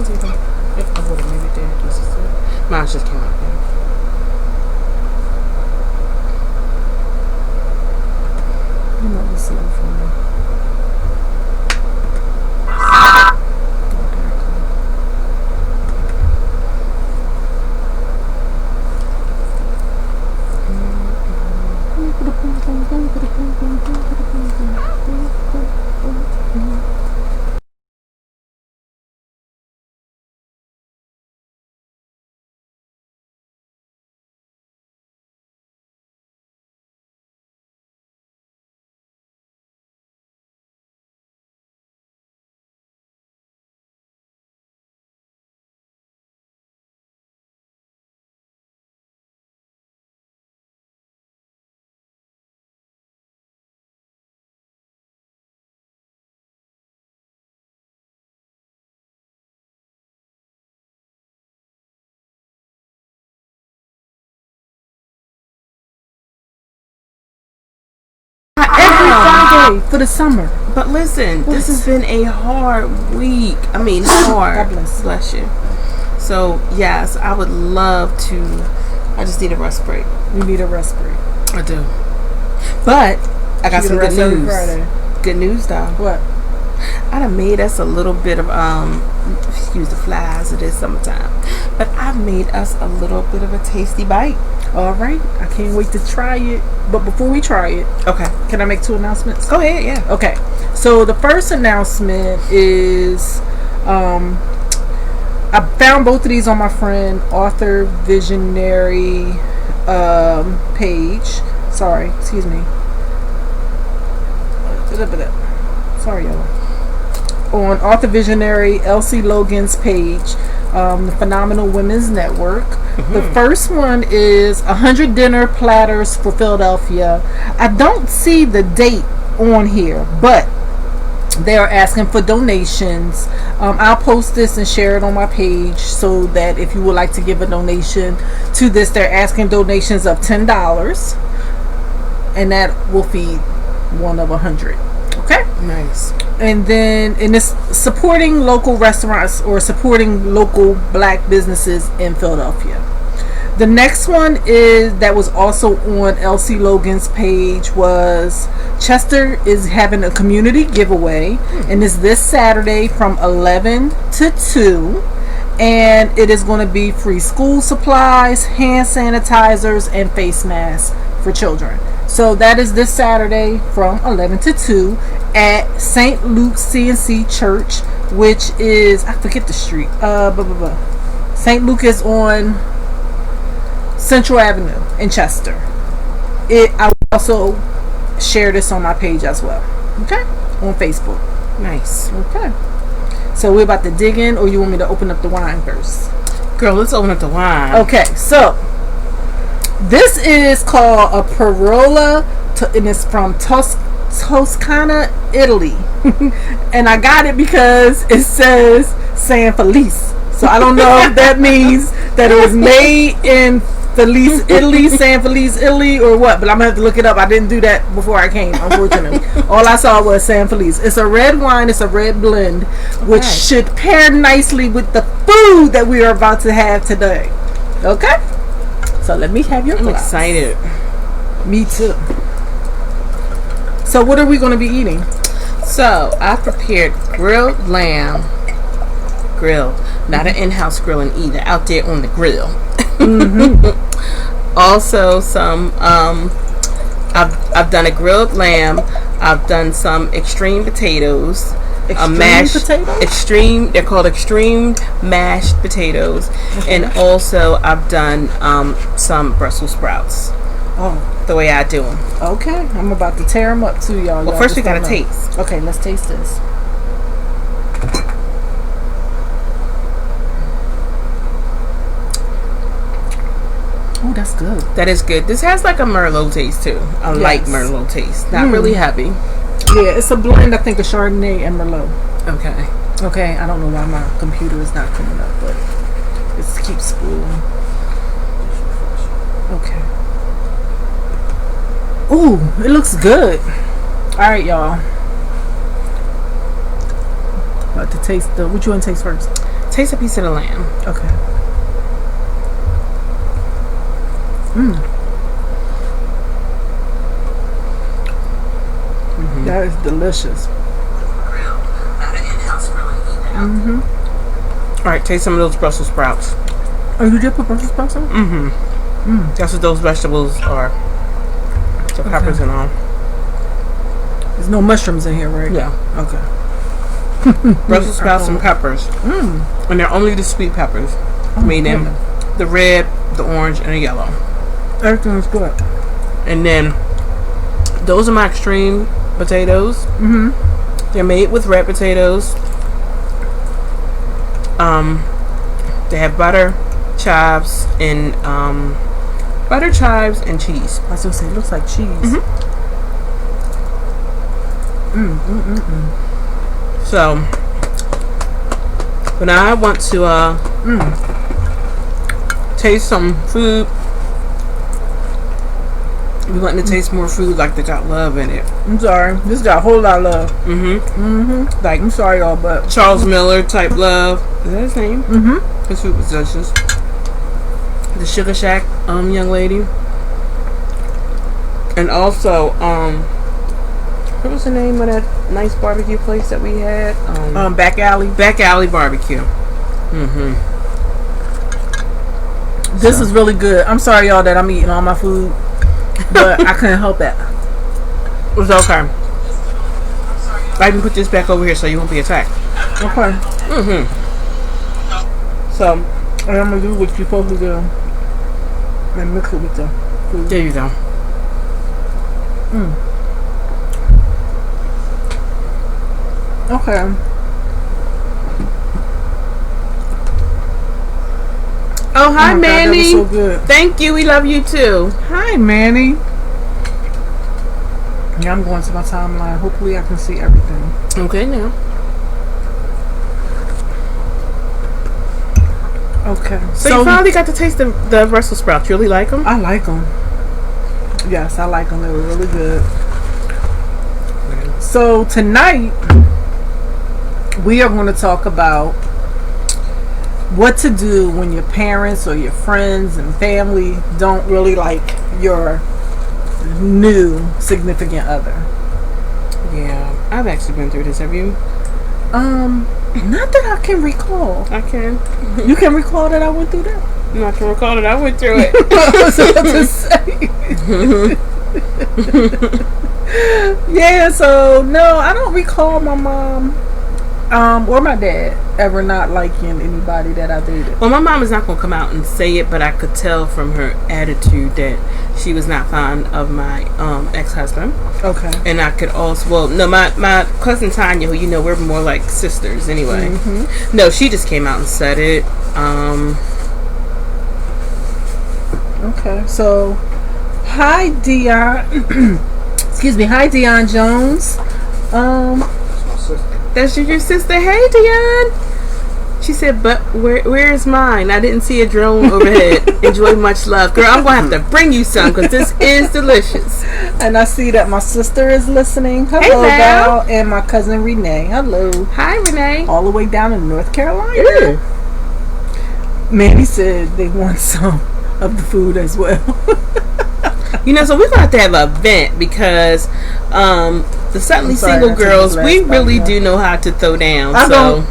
Mine's even. If I would have maybe did. This is it. Mine just came out there. You know this slow for me. Every Friday for the summer. But listen, this has been a hard week. I mean, hard. God bless you. So yes, I would love to. I just need a rest break. You need a rest break. I do. But I got some good news. Good news though. What? I done made us a little bit of excuse the flies, it is summertime, but I've made us a little bit of a tasty bite. All right, I can't wait to try it. But before we try it, okay, can I make 2 announcements? Go ahead. Yeah. Okay, so the first announcement is I found both of these on my friend Author Visionary page. Sorry, excuse me. Sorry, y'all. On Author Visionary Elsie Logan's page, the Phenomenal Women's Network. The first one is 100 dinner platters for Philadelphia. I don't see the date on here, but they are asking for donations. I'll post this and share it on my page so that if you would like to give a donation to this, they're asking donations of $10, and that will feed one of 100. Okay, nice. And then it's supporting local restaurants or supporting local black businesses in Philadelphia. The next one is that was also on Elsie Logan's page was Chester is having a community giveaway, and it's this Saturday from 11 to 2, and it is going to be free school supplies, hand sanitizers, and face masks for children. So that is this Saturday from 11 to 2 at St. Luke's CNC Church, which is, I forget the street. St. Luke is on Central Avenue in Chester. I will also share this on my page as well. Okay? On Facebook. Nice. Okay. So we're about to dig in, or you want me to open up the wine first? Girl, let's open up the wine. Okay, so this is called a Parola, and it's from Toscana, Italy. And I got it because it says San Felice. So I don't know if that means that it was made in Felice, Italy, San Felice, Italy, or what. But I'm going to have to look it up. I didn't do that before I came, unfortunately. All I saw was San Felice. It's a red wine. It's a red blend, which should pair nicely with the food that we are about to have today. Okay? So let me have your glass. I'm excited. Me too. So what are we going to be eating? So I prepared grilled lamb. Grilled. Not an in-house grilling either. Out there on the grill. Also some I've done a grilled lamb. I've done some extreme potatoes. Extreme, they're called extreme mashed potatoes. And also I've done some Brussels sprouts. Oh, the way I do them. Okay, I'm about to tear them up too, y'all. Well, first we gotta taste. Okay, let's taste this. Oh, that's good. That is good. This has like a Merlot taste too. A light Merlot taste. Not really heavy. Yeah, it's a blend, I think, of Chardonnay and Merlot. Okay. Okay, I don't know why my computer is not coming up, but it keeps spooling. Okay. Ooh, it looks good. Alright, y'all. About to taste the... What you want to taste first? Taste a piece of the lamb. Okay. That is delicious. All right, taste some of those Brussels sprouts. Oh, you did put Brussels sprouts on? That's what those vegetables are. The peppers and all. There's no mushrooms in here, right? Yeah. Okay. Brussels sprouts and peppers. And they're only the sweet peppers. Meaning the red, the orange, and the yellow. Everything is good. And then those are my extreme potatoes. They're made with red potatoes. They have butter, chives, and cheese. I was gonna say, it looks like cheese. So, when I want to taste some food, we want to taste more food like that got love in it. I'm sorry, this got a whole lot of love. Like, I'm sorry, y'all, but Charles Miller type love. Is that his name? His food was delicious. The Sugar Shack young lady. And also, what was the name of that nice barbecue place that we had? Back Alley. Back Alley Barbecue. This is really good. I'm sorry, y'all, that I'm eating all my food, but I couldn't help that. It was okay. I even put this back over here so you won't be attacked. Okay. So, and I'm gonna do what you're supposed to do and mix it with the food. there you go. Okay. Oh, hi, Oh my God, that was Manny. so good. Thank you. We love you too. Hi, Manny. Yeah, I'm going to my timeline. Hopefully, I can see everything. Okay, now. Okay. So you finally got to taste the Brussels sprouts. You really like them? I like them. Yes, I like them. They were really good. So tonight, we are going to talk about what to do when your parents or your friends and family don't really like your new significant other. Yeah, I've actually been through this. Have you? Not that I can recall. I can. You can recall that I went through that? I can recall that I went through it. I was about to say. Yeah, so no, I don't recall my mom or my dad ever not liking anybody that I dated. Well, my mom is not going to come out and say it, but I could tell from her attitude that she was not fond of my ex-husband. Okay. And I could also, well, no, my cousin Tanya, who, you know, we're more like sisters anyway. No, she just came out and said it. Okay, so hi Dion. Excuse me, hi Dion Jones. That's your sister. Hey, Dion. She said, but where's mine? I didn't see a drone overhead. Enjoy, much love. Girl, I'm going to have to bring you some because this is delicious. And I see that my sister is listening. Hello, Hey, Val. Val. And my cousin Renee. Hello. Hi, Renee. All the way down in North Carolina. Manny said they want some of the food as well. You know, so we're going to have an event because the suddenly single girls, we really do know how to throw down. I don't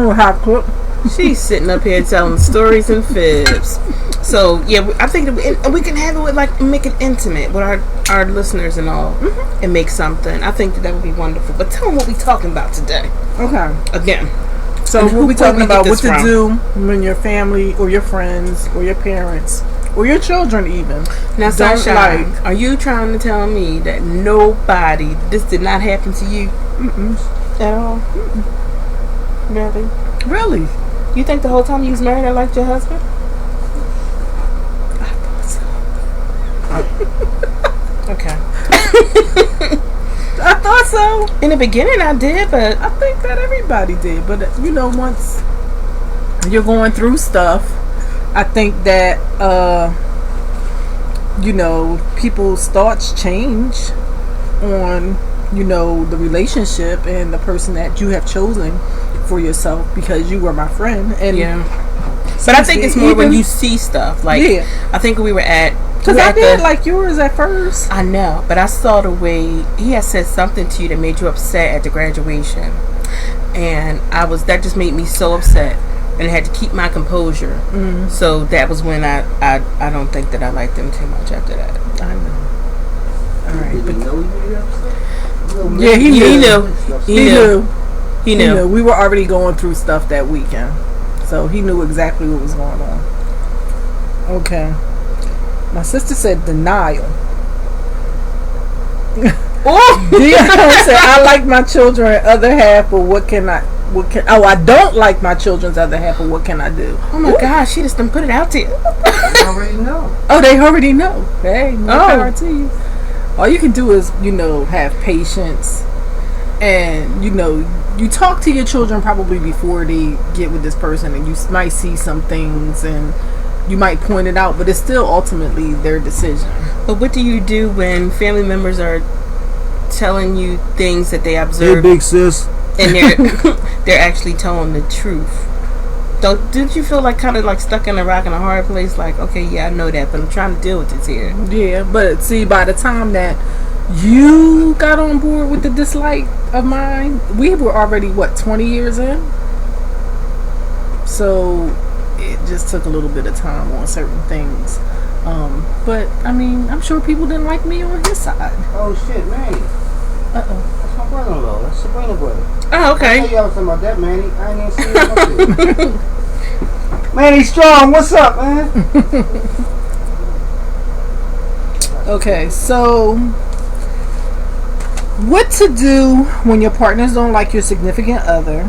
know how to cook. She's sitting up here telling stories and fibs. So yeah, I think that we can have it with, like, make it intimate with our listeners and all, and make something. I think that would be wonderful. But tell them what we're talking about today. Okay. Again. So we'll be talking about what to do when your family or your friends or your parents or your children even Now, don't Sunshine, are you trying to tell me that this did not happen to you at all? Really? Really? You think the whole time you was married I liked your husband? I thought so. Okay. I thought so. In the beginning I did, but I think that everybody did. But you know, once you're going through stuff, I think that you know, people's thoughts change on, you know, the relationship and the person that you have chosen for yourself because you were my friend. And but I think it's more when you see stuff. Like, I think we were at... Because I did like yours at first. I know, but I saw the way he had said something to you that made you upset at the graduation. And that just made me so upset. And I had to keep my composure. So that was when I don't think that I liked him too much after that. I know. All right. Did he know you were upset? Yeah, he knew. He knew. We were already going through stuff that weekend. So he knew exactly what was going on. Okay. My sister said denial. Dion said, I like my children other half, but I don't like my children's other half, but what can I do? Oh my gosh, she just done put it out there. They already know. Oh, they already know. Hey, more power to you. All you can do is, have patience. And, you talk to your children probably before they get with this person, and you might see some things and you might point it out, but it's still ultimately their decision. But what do you do when family members are telling you things that they observe? Hey, big sis. And they're actually telling the truth. Didn't you feel like kind of like stuck in a rock and a hard place? Like, okay, yeah, I know that, but I'm trying to deal with this here. Yeah, but see, by the time that you got on board with the dislike of mine, we were already 20 years in. So it just took a little bit of time on certain things. But I mean, I'm sure people didn't like me on his side. Oh shit, Manny. That's my brother-in-law. That's Sabrina brother. Oh, okay. I know y'all was talking about that, Manny. I ain't even seen him up there. Manny Strong, what's up, man? Okay, so what to do when your partners don't like your significant other?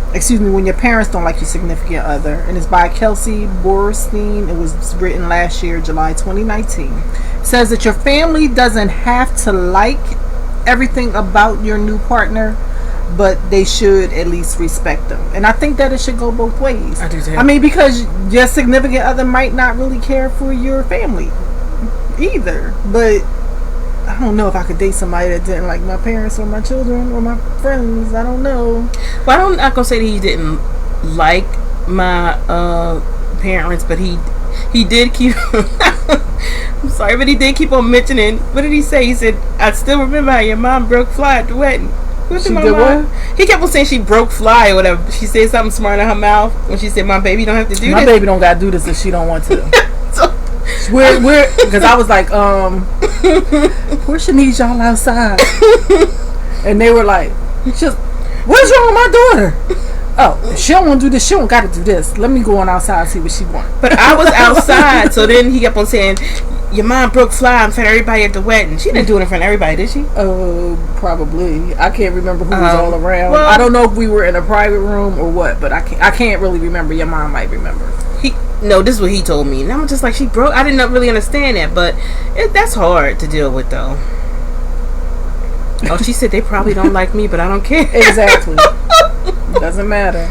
When your parents don't like your significant other. And it's by Kelsey Borstein. It was written last year, July 2019. It says that your family doesn't have to like everything about your new partner, but they should at least respect them. And I think that it should go both ways. I do too. I mean, because your significant other might not really care for your family either. But I don't know if I could date somebody that didn't like my parents or my children or my friends. I don't know. Well, I'm not gonna say that he didn't like my parents, but he did keep. I'm sorry, but he did keep on mentioning. What did he say? He said, "I still remember how your mom broke fly at the wedding." She did what? He kept on saying she broke fly or whatever. She said something smart in her mouth when she said, "My baby don't have to do this." My baby don't gotta do this if she don't want to. Because I was like, where should need y'all outside? And they were like, what's wrong with my daughter? Oh, she don't want to do this. She don't got to do this. Let me go on outside and see what she wants. But I was outside, so then he kept on saying, your mom broke fly in front of everybody at the wedding. She didn't do it in front of everybody, did she? Probably. I can't remember who was all around. Well, I don't know if we were in a private room or what, but I can't really remember. Your mom might remember. No, this is what he told me. And I'm just like, she broke. I didn't really understand that, but that's hard to deal with, though. Oh, she said they probably don't like me, but I don't care. Exactly. Doesn't matter.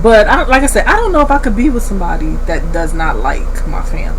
But like I said, I don't know if I could be with somebody that does not like my family.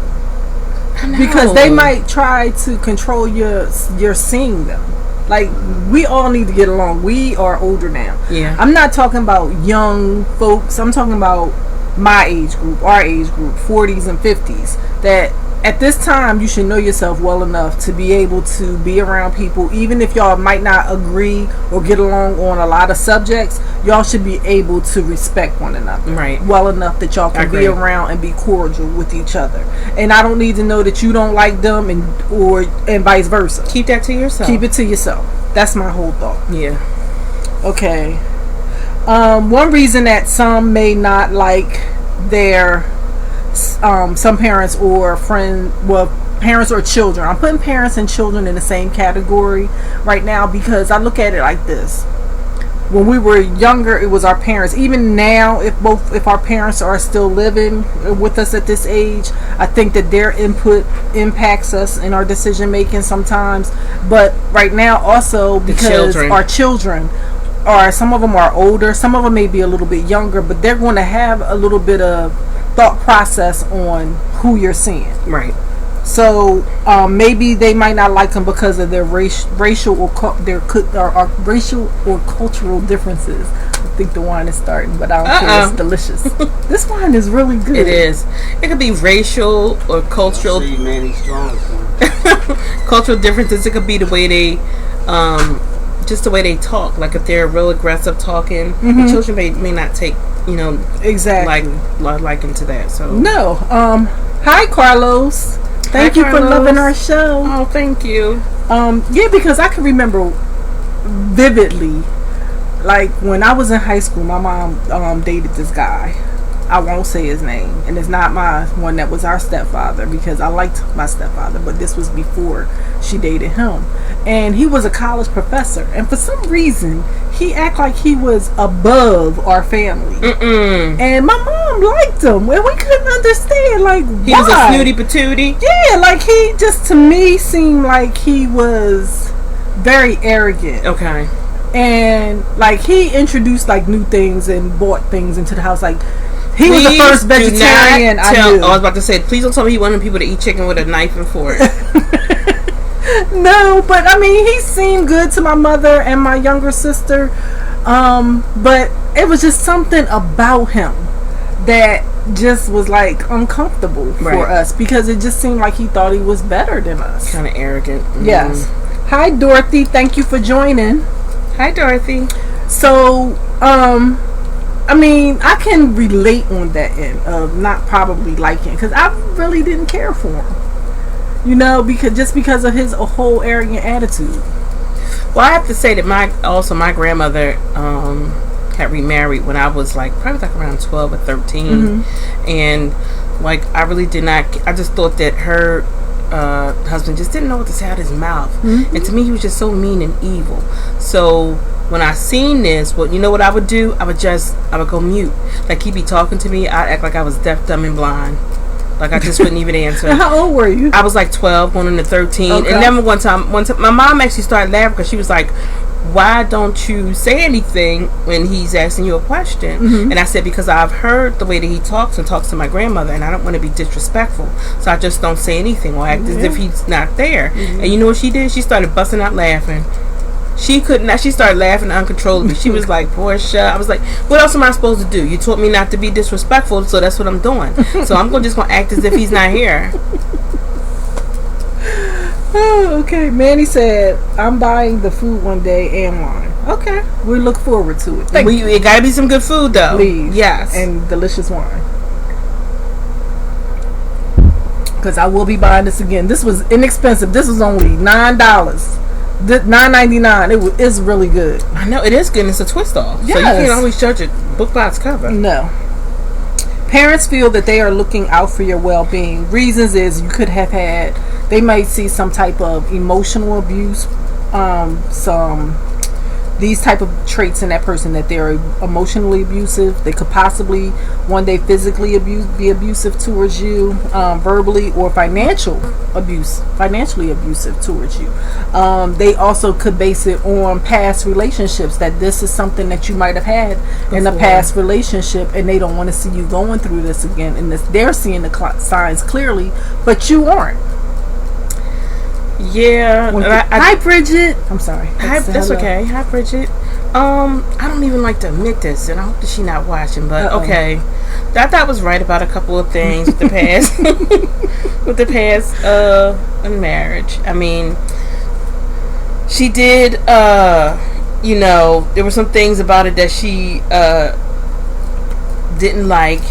Because they might try to control your seeing them. Like, we all need to get along. We are older now. Yeah. I'm not talking about young folks. I'm talking about my age group, our age group, 40s and 50s. That at this time, you should know yourself well enough to be able to be around people. Even if y'all might not agree or get along on a lot of subjects, y'all should be able to respect one another. Right. Well enough that y'all can be around and be cordial with each other. And I don't need to know that you don't like them and vice versa. Keep that to yourself. Keep it to yourself. That's my whole thought. Yeah. Okay. One reason that some may not like their some parents or parents or children. I'm putting parents and children in the same category right now because I look at it like this. When we were younger, it was our parents. Even now, if our parents are still living with us at this age, I think that their input impacts us in our decision making sometimes. But right now, also because our children are, some of them are older, some of them may be a little bit younger, but they're going to have a little bit of thought process on who you're seeing. Right. So maybe they might not like them because of their racial or racial or cultural differences. think the wine is starting, but I don't care. It's delicious. This wine is really good. It is. It could be racial or cultural. See, man, he's strong. Cultural differences. It could be the way they, just the way they talk. Like if they're real aggressive talking, the children may not take, exactly like into that. So no. Hi, Carlos. Thank you for loving our show. Oh, thank you. Yeah, because I can remember vividly, like when I was in high school, my mom dated this guy. I won't say his name, and it's not my one that was our stepfather, because I liked my stepfather, but this was before she dated him. And he was a college professor, and for some reason he acted like he was above our family. And my mom liked him, and we couldn't understand, like, he why. Was a snooty patootie. Yeah, like he just, to me, seemed like he was very arrogant. Okay. And like he introduced like new things and bought things into the house. Like he was the first vegetarian I knew. I was about to say, please don't tell me he wanted people to eat chicken with a knife and fork. No, but I mean, he seemed good to my mother and my younger sister. But it was just something about him that just was like uncomfortable for us, because it just seemed like he thought he was better than us. Kind of arrogant. Yes. Hi, Dorothy. Thank you for joining. Hi, Dorothy. So, I mean, I can relate on that end of not probably liking, because I really didn't care for him, because of his whole arrogant attitude. Well, I have to say that my grandmother had remarried when I was probably around 12 or 13, and I really did not. I just thought that her husband just didn't know what to say out of his mouth, and to me he was just so mean and evil. So when I seen this, what I would do, I would go mute. Like he'd be talking to me, I'd act like I was deaf, dumb, and blind. Like I just wouldn't even answer. How old were you? I was 12, going into 13. Okay. And then one time, my mom actually started laughing because she was like, why don't you say anything when he's asking you a question? And I said, because I've heard the way that he talks to my grandmother, and I don't want to be disrespectful, so I just don't say anything or act as if he's not there. And you know what she did? She started busting out laughing. She couldn't. She started laughing uncontrollably. She was like, "Portia." I was like, "What else am I supposed to do? You taught me not to be disrespectful, so that's what I'm doing. So I'm just gonna act as if he's not here." Oh, okay. Manny said, "I'm buying the food one day and wine." Okay, we look forward to it. It gotta be some good food, though. Please, yes, and delicious wine. Because I will be buying this again. This was inexpensive. This was only $9. $9.99. It's really good. I know it is good. It's a twist off, yes. So you can't always judge a book by its cover. No. Parents feel that they are looking out for your well-being. Reasons is you could have they might see some type of emotional abuse, these type of traits in that person, that they're emotionally abusive. They could possibly one day physically be abusive towards you, verbally, or financially abusive towards you. They also could base it on past relationships, that this is something that you might have had in a past relationship, and they don't want to see you going through this again. And they're seeing the signs clearly, but you aren't. Yeah. Hi, Bridget. I'm sorry. That's okay. Hi, Bridget. I don't even like to admit this, and I hope that she's not watching, but okay. I thought I was right about a couple of things with the past, in marriage. I mean, she did, there were some things about it that she didn't like.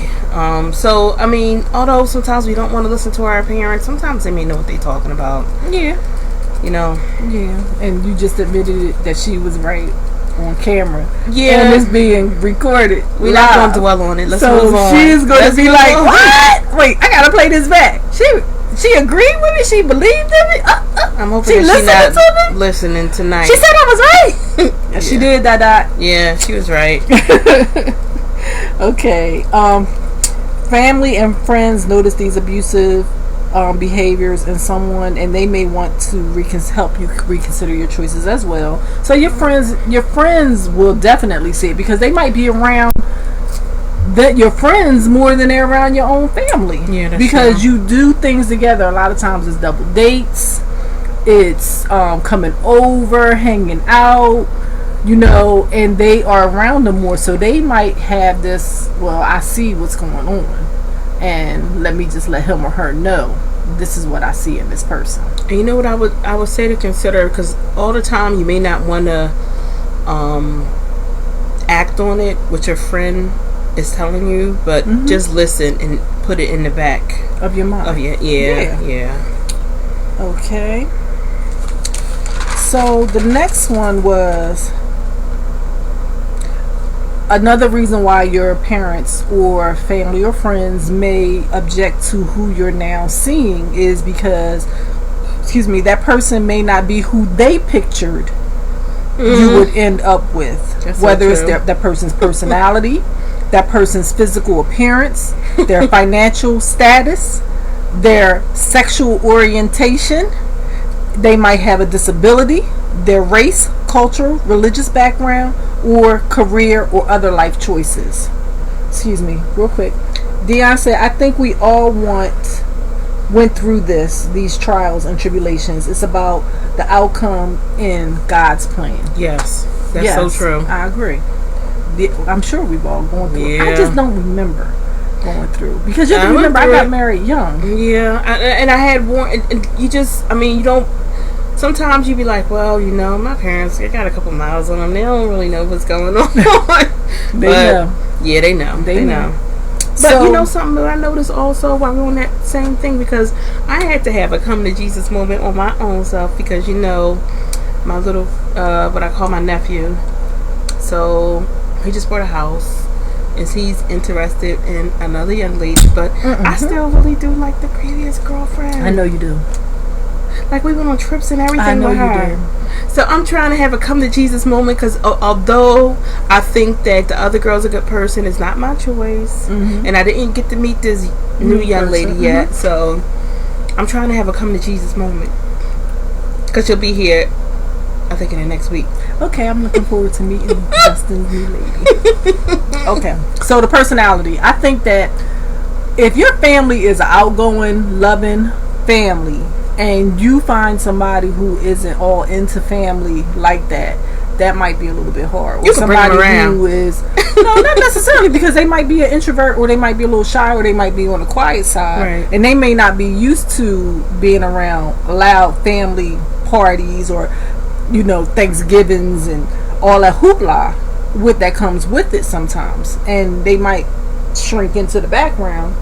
So I mean, although sometimes we don't want to listen to our parents, sometimes they may know what they're talking about. Yeah. Yeah. And you just admitted that she was right on camera. Yeah. And it's being recorded. We're not going to dwell on it. Let's move on. So she's going to be like, what? Wait, I got to play this back. She agreed with me. She believed in me. I'm hoping she's not listening tonight. She said I was right. Yeah. She did that. Yeah, she was right. Okay. Family and friends notice these abusive behaviors in someone, and they may want to help you reconsider your choices as well. So your friends will definitely see it, because they might be around your friends more than they're around your own family. Yeah, that's because true. You do things together. A lot of times it's double dates. It's coming over, hanging out. you know, and they are around them more, so they might have this, well, I see what's going on, and let me just let him or her know this is what I see in this person. And you know what I would say to consider, because all the time you may not want to act on it, what your friend is telling you, but just listen and put it in the back of your mind. Yeah. Okay. So the next one was another reason why your parents or family or friends may object to who you're now seeing is because, that person may not be who they pictured you would end up with. That's whether so it's that person's personality, that person's physical appearance, their financial status, their sexual orientation. They might have a disability, their race, culture, religious background, or career or other life choices. Real quick. Dion said, I think we all went through these trials and tribulations. It's about the outcome in God's plan. Yes, that's so true. I agree. I'm sure we've all gone through it. I just don't remember going through, because you remember I got married young. Yeah, and I had one, and you just, you don't. Sometimes you be like, well, my parents, they got a couple miles on them. They don't really know what's going on. They know. Yeah, they know. They know. But so, something that I noticed also while we were on that same thing, because I had to have a come to Jesus moment on my own self, because my little, what I call my nephew. So he just bought a house, and he's interested in another young lady, but I still really do like the previous girlfriend. I know you do. Like, we went on trips and everything I know with her. You do. So I'm trying to have a come to Jesus moment, because although I think that the other girl's a good person, it's not my choice, and I didn't get to meet this new young lady yet. So I'm trying to have a come to Jesus moment, because she'll be here, I think, in the next week. Okay, I'm looking forward to meeting Justin's new lady. Okay, so the personality. I think that if your family is an outgoing, loving family, and you find somebody who isn't all into family like that, that might be a little bit hard. Or you can bring them around. Who is no, not necessarily, because they might be an introvert, or they might be a little shy, or they might be on the quiet side, right. And they may not be used to being around loud family parties or Thanksgivings and all that hoopla that comes with it sometimes, and they might shrink into the background.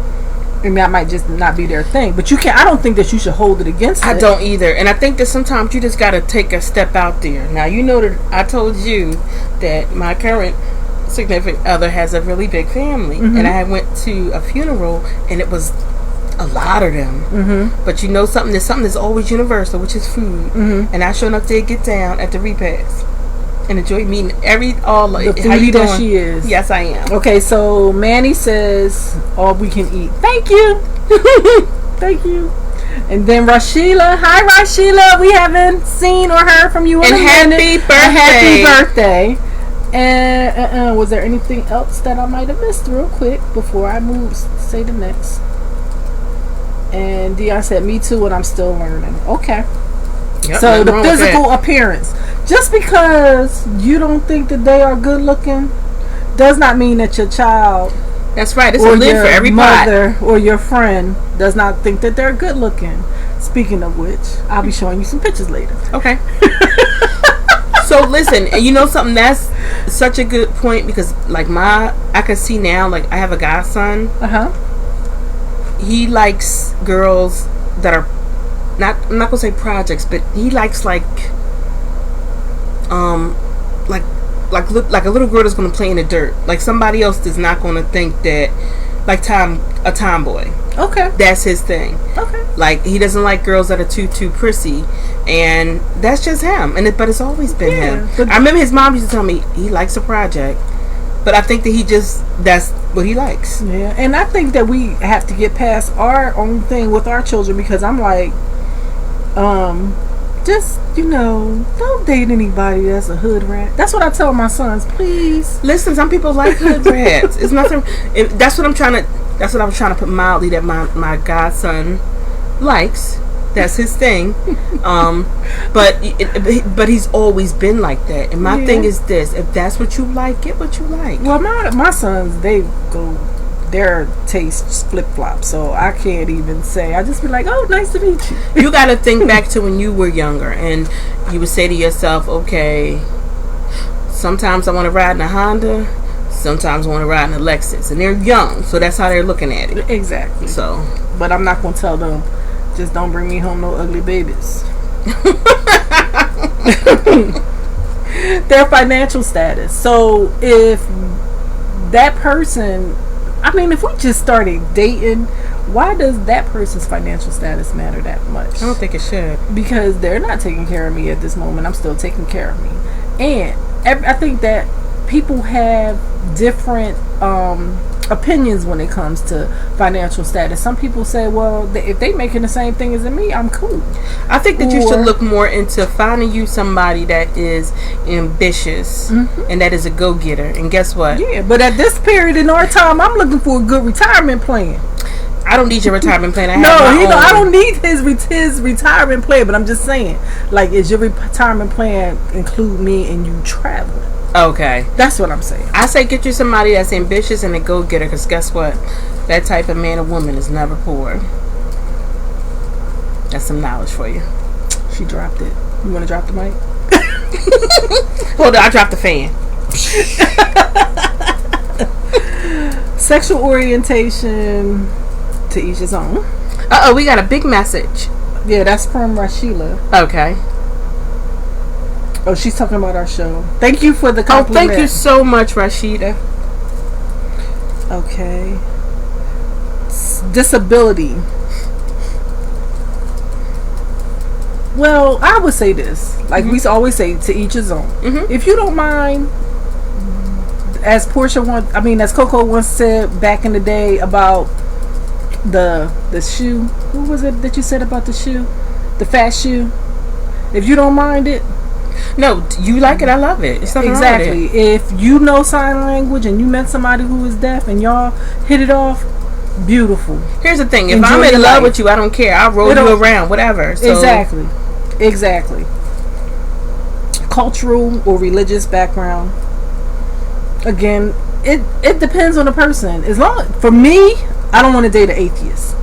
And that might just not be their thing. But I don't think that you should hold it against I don't either. And I think that sometimes you just got to take a step out there. Now, that I told you that my current significant other has a really big family. And I went to a funeral, and it was a lot of them. But something, there's something that's always universal, which is food. And I sure enough did get down at the repast and enjoy meeting the foodie that she is. Yes, I am. Okay, so Manny says all we can eat. Thank you. Thank you. And then Rashila. Hi, Rashila. We haven't seen or heard from you in a minute. Happy birthday. And was there anything else that I might have missed real quick before I say the next? And Dion said, me too, and I'm still learning. Okay. Yep, so the physical appearance, just because you don't think that they are good looking, does not mean that your child, that's right, it's a lid for every mother or your friend does not think that they're good looking. Speaking of which, I'll be showing you some pictures later. Okay. So listen, something, that's such a good point, because I can see now, like, I have a godson. He likes girls that are I'm not gonna say projects, but he likes like a little girl that's gonna play in the dirt. Like, somebody else is not gonna think that, like, a tomboy. Okay. That's his thing. Okay. Like, he doesn't like girls that are too prissy, and that's just him. But it's always been him. I remember his mom used to tell me he likes a project, but I think that that's what he likes. Yeah, and I think that we have to get past our own thing with our children, because I'm like, just, don't date anybody that's a hood rat. That's what I tell my sons. Please listen. Some people like hood rats. It's nothing. That's what I was trying to put mildly, that my godson likes. That's his thing. But he's always been like that. And my thing is this: if that's what you like, get what you like. Well, my sons, they go, their tastes flip flop, so I can't even say. I just be like, oh, nice to meet you. You got to think back to when you were younger, and you would say to yourself, okay, sometimes I want to ride in a Honda, sometimes I want to ride in a Lexus, and they're young, so that's how they're looking at it. Exactly. So, but I'm not gonna tell them, just don't bring me home no ugly babies. Their financial status. So if that person, I mean, if we just started dating, why does that person's financial status matter that much? I don't think it should. Because they're not taking care of me at this moment. I'm still taking care of me. And I think that people have different opinions when it comes to financial status. Some people say, well, if they making the same thing as me, I'm cool. I think that you should look more into finding you somebody that is ambitious and that is a go-getter. And guess what? Yeah, but at this period in our time, I'm looking for a good retirement plan. I don't need your retirement plan. I don't need his retirement plan, but I'm just saying, like, is your retirement plan include me and you traveling? Okay. That's what I'm saying. I say get you somebody that's ambitious and a go-getter, because guess what? That type of man or woman is never poor. That's some knowledge for you. She dropped it. You want to drop the mic? Hold on, I dropped the fan. Sexual orientation, to each his own. Uh-oh, we got a big message. Yeah, that's from Rashila. Okay. Oh, she's talking about our show. Thank you for the compliment. Oh, thank you so much, Rashida. Okay. Disability. Well, I would say this. Like we always say, to each his own. If you don't mind, as as Coco once said back in the day about the shoe. What was it that you said about the shoe? The fat shoe. If you don't mind it. No, you like it, I love it. It's nothing wrong with it. If you know sign language and you met somebody who is deaf and y'all hit it off, beautiful. Here's the thing. If I'm in love with you, I don't care. I'll roll you around, whatever. So. Exactly. Cultural or religious background. Again, it depends on the person. For me, I don't want to date an atheist.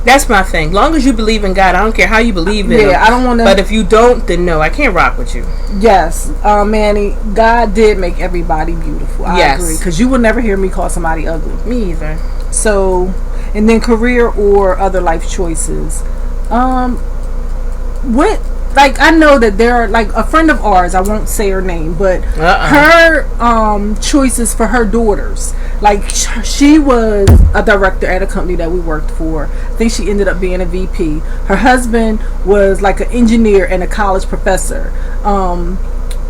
That's my thing. Long as you believe in God, I don't care how you believe in Him. I don't want to. But if you don't, then no, I can't rock with you. Yes, Manny, God did make everybody beautiful. I agree. Because you would never hear me call somebody ugly. Me either. So, and then career or other life choices. I know that there are, like, a friend of ours, I won't say her name, but her choices for her daughters, like, she was a director at a company that we worked for. I think she ended up being a VP. Her husband was like an engineer and a college professor,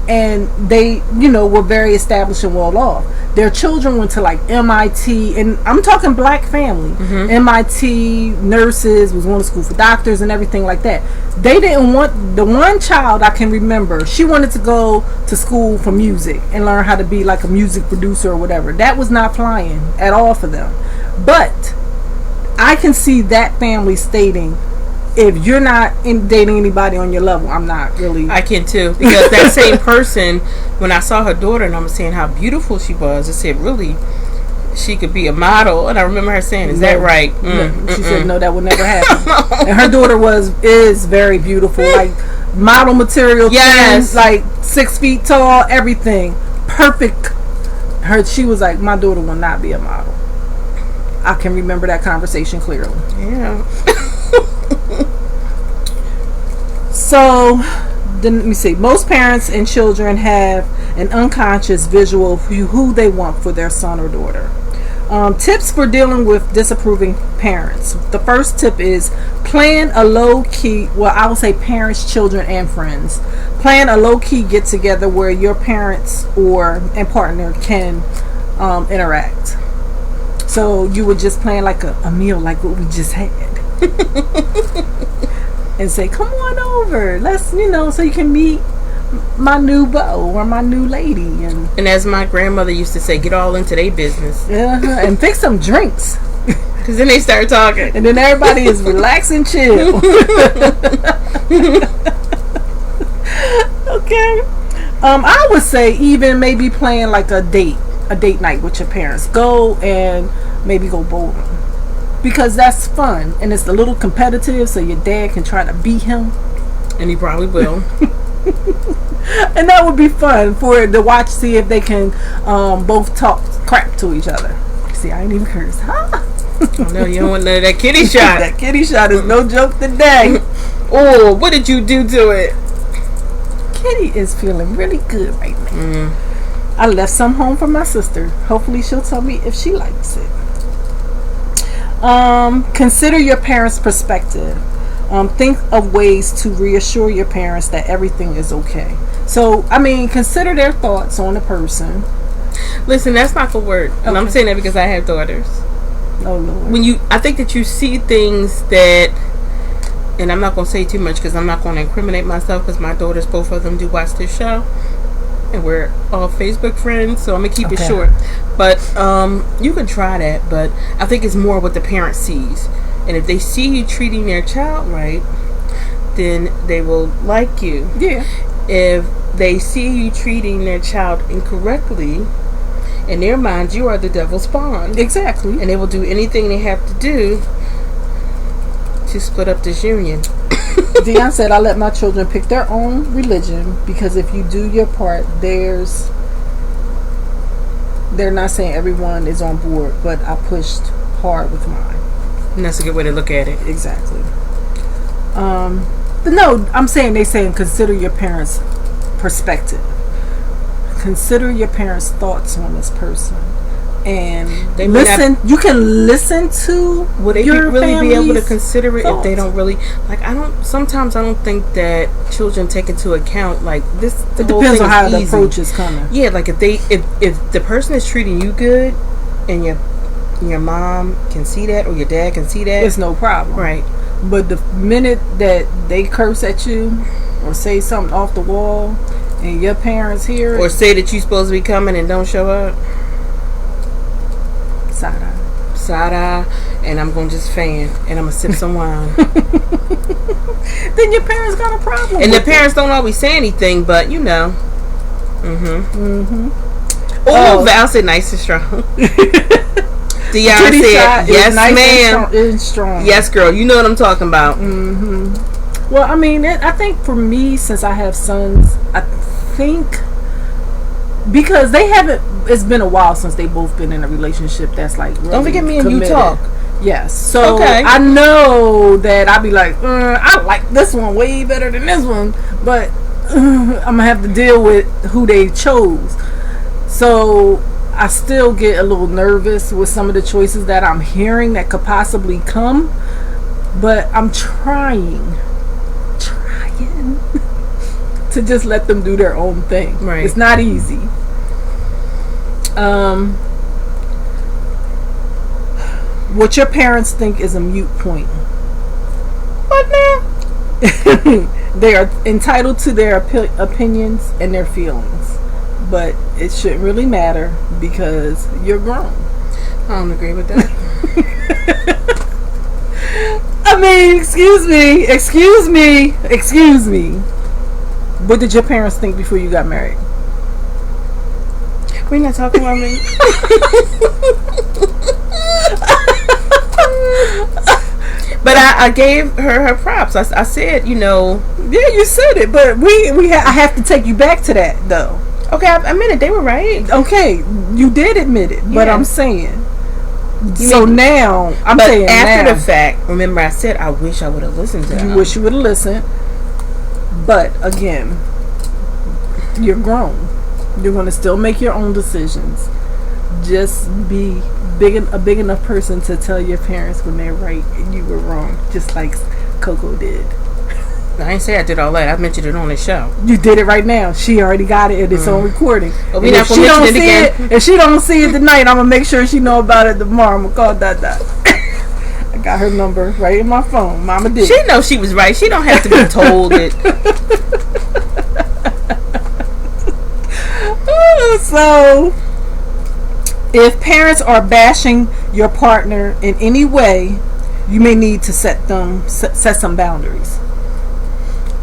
and they, were very established and well off. Their children went to, like, MIT, and I'm talking black family. MIT, nurses, was going to school for doctors and everything like that. They didn't want, the one child I can remember, she wanted to go to school for music and learn how to be like a music producer or whatever. That was not flying at all for them. But I can see that family stating, if you're not dating anybody on your level, I'm not really. I can too, because that same person, when I saw her daughter and I'm saying how beautiful she was, I said, really, she could be a model. And I remember her saying, is that right? She said, no, that would never happen. And her daughter is very beautiful, like model material. Yes. Like 6 feet tall, everything perfect. She was like, my daughter will not be a model. I can remember that conversation clearly. Yeah. So, then let me see. Most parents and children have an unconscious visual of who they want for their son or daughter. Tips for dealing with disapproving parents. The first tip is plan a low-key, I would say parents, children, and friends. Plan a low-key get-together where your parents and partner can interact. So you would just plan like a meal like what we just had. And say, come on over. Let's, so you can meet my new beau or my new lady. And as my grandmother used to say, get all into their business. And fix some drinks. Because then they start talking. And then everybody is relaxed and chill. Okay. I would say even maybe playing like a date night with your parents. Go and maybe go bowling. Because that's fun. And it's a little competitive, so your dad can try to beat him. And he probably will. And that would be fun to watch, see if they can both talk crap to each other. See, I ain't even curse. Huh? Oh, no, you don't want none of that kitty shot. That kitty shot is no joke today. Oh, what did you do to it? Kitty is feeling really good right now. I left some home for my sister. Hopefully she'll tell me if she likes it. Consider your parents' perspective. Think of ways to reassure your parents that everything is okay. So, I mean, consider their thoughts on the person. Listen, that's not gonna work. And I'm saying that because I have daughters. Oh, Lord. I think that you see things that, and I'm not gonna say too much because I'm not gonna incriminate myself, because my daughters, both of them, do watch this show, and we're all Facebook friends, so I'm gonna keep it short. But you can try that, but I think it's more what the parent sees. And if they see you treating their child right, then they will like you. Yeah. If they see you treating their child incorrectly, in their minds, you are the devil's pawn. Exactly. And they will do anything they have to do to split up this union. Dion said, I let my children pick their own religion, because if you do your part, they're not saying everyone is on board, but I pushed hard with mine. And that's a good way to look at it. Exactly. But no, I'm saying consider your parents' perspective. Consider your parents' thoughts on this person. And they listen. You can listen to. Would they really be able to consider it if they don't really like? Sometimes I don't think that children take into account like this. It depends on how the approach is coming. Yeah, like if the person is treating you good, and your mom can see that or your dad can see that, it's no problem, right? But the minute that they curse at you or say something off the wall, and your parents hear it, or say that you're supposed to be coming and don't show up. Side eye, and I'm gonna just fan, and I'm gonna sip some wine. Then your parents got a problem. And the parents don't always say anything, but you know. Oh, Val said nice and strong. Dion said yes, nice ma'am. And strong. Yes, girl. You know what I'm talking about. Well, I mean, I think for me, since I have sons, I think because they haven't. It's been a while since they both been in a relationship that's like really don't forget me and committed. you talk. Yes, so I know that I'd be like, I like this one way better than this one, but I'm gonna have to deal with who they chose. So I still get a little nervous with some of the choices that I'm hearing that could possibly come, but I'm trying to just let them do their own thing. Right. It's not easy. What your parents think is a moot point. What now? They are entitled to their opinions and their feelings, but it shouldn't really matter because you're grown. I don't agree with that. I mean, excuse me. What did your parents think before you got married? We're not talking about me. But I gave her props. I said, you know. Yeah, you said it, but I have to take you back to that though. Okay, I admit it. They were right. Okay, you did admit it, but I'm saying. Now I'm saying after the fact. Remember, I said I wish I would have listened to. You wish you would have listened, but again, you're grown. You're going to still make your own decisions. Just be a big enough person to tell your parents when they're right and you were wrong, just like Coco did. I ain't say I did all that. I mentioned it on the show. You did it right now. She already got it. It's on recording. But we not gonna mention it again. If she don't see it tonight, I'm gonna make sure she know about it tomorrow. I'm gonna call Dada. I got her number right in my phone. Mama did. She knows she was right. She don't have to be told it. So If parents are bashing your partner in any way, you may need to set some boundaries.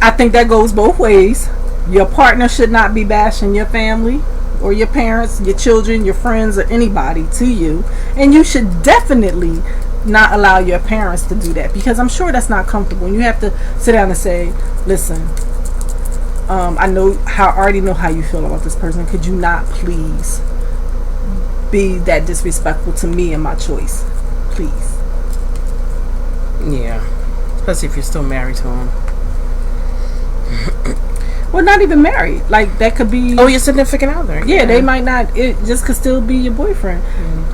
I think that goes both ways. Your partner should not be bashing your family or your parents, your children, your friends, or anybody to you. And you should definitely not allow your parents to do that, because I'm sure that's not comfortable. And you have to sit down and say, listen, I already know how you feel about this person. Could you not please be that disrespectful to me and my choice? Please. Yeah. Especially if you're still married to him. Well, not even married. Like, that could be... Oh, your significant other. Yeah, they might not... It just could still be your boyfriend